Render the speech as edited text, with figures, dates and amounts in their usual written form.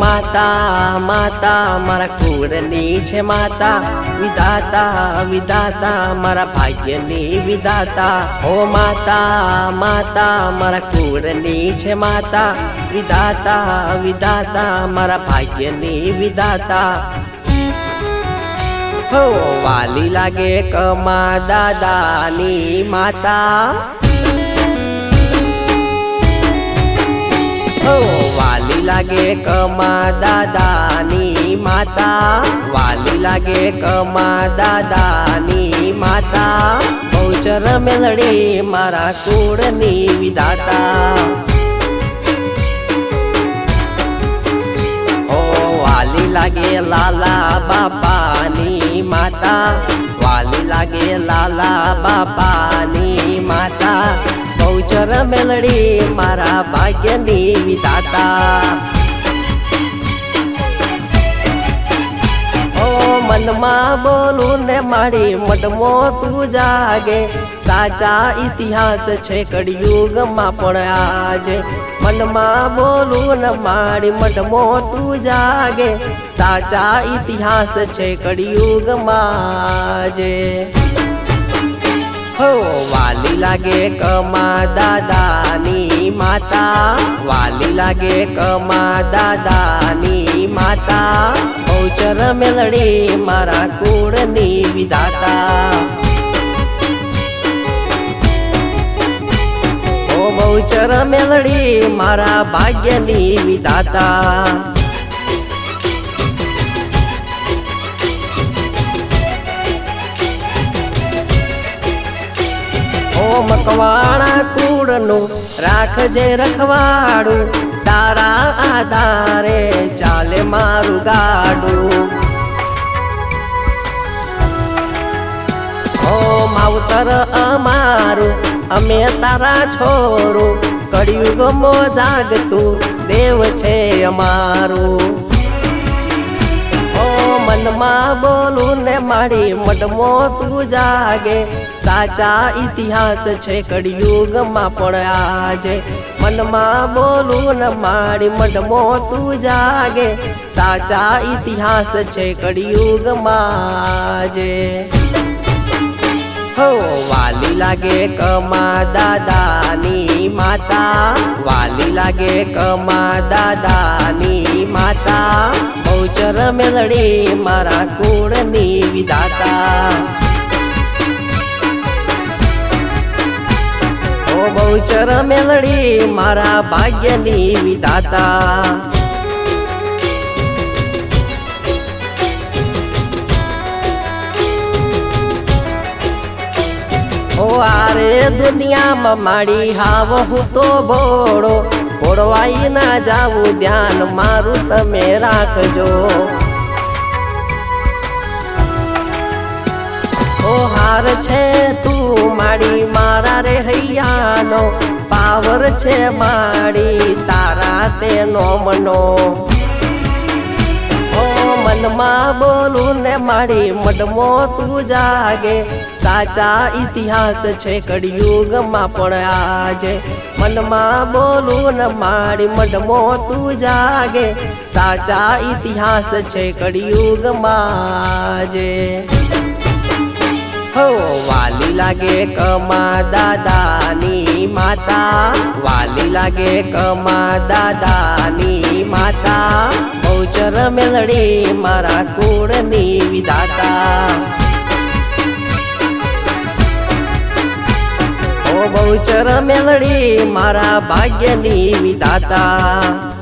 માતા માતા મારા કુળની છે માતા, વિધાતા વિધાતા મારા ભાગ્યની વિધાતા. ઓ માતા માતા મારા કુળની છે માતા, વિધાતા વિધાતા મારા ભાગ્યની વિધાતા. હો વાલી લાગે કમા દાદાની માતા, હો વાલી લાગે કમા દાદાની માતા, વાલી લાગે કમા દાદાની માતા. બહુચર મેલડી મારા કુળની વિધાતા. વાલી લાગે લાલા બાપાની માતા, વાલી લાગે લાલા બાપાની માતા. બહુચર મેલડી મારા ભાગ્યની વિધાતા. ઓ મનમાં બોલું ને મારી મઢમો તું જાગે, સાચા ઇતિહાસ છે કળિયુગમાં પણ આજે. મનમાં બોલું ને મારી મઢમો તું જાગે, સાચા ઇતિહાસ છે કળિયુગમાં આજે. હો વાલી લાગે કમા દાદાની માતા, વાલી લાગે કમા દાદાની માતા. બહુચર મેલડી મારા કુળની વિધાતા. ઓ બહુચર મેલડી મારા ભાગ્યની વિધાતા. ઓ મકવાણા કુળનું રાખજે રખવાડું, તારા આધારે ચાલે મારું ગાડું. ઓ માવતર અમારું અમે તારા છોરું, કળિયુગમાં જાગતું દેવ છે અમારું. ઓ મનમાં બોલું ને મારી મઢમો તું જાગે, સાચા ઇતિહાસ છે કળિયુગમાં પણ આજે. મનમાં બોલું ને મારી મઢમો તું જાગે, સાચા ઇતિહાસ છે કળિયુગમાં આજે. હો વાલી લાગે કમા દાદાની માતા, વાલી લાગે કમા દાદાની માતા. બહુચર મેલડી મારા કુળની વિધાતા. ઓ બહુચર મેલડી મારા ભાગ્યની વિધાતા. ઓ આરે દુનિયામાં માડી હાવ હું તો બોળો, ઓળવાઈ ના જાવું ધ્યાન મારું તમે રાખજો. ઓ હાર છે તું માડી મારા રે હૈયાનો, પાવર છે માડી તારા તેનો મનો. ઓ મનમાં બોલું ને માડી મઢમો તું જાગે, સાચા ઇતિહાસ છે કળિયુગમાં પણ આજે. મનમાં બોલું ને મારી મઢમો તું જાગે, સાચા ઇતિહાસ છે કળિયુગમાં આજે. હો વાલી લાગે કમા દાદાની માતા, વાલી લાગે કમા દાદાની માતા. બહુચર મેલડી મારા કુળની વિધાતા. ઓ બહુચર મેલડી મારા ભાગ્યની વિધાતા.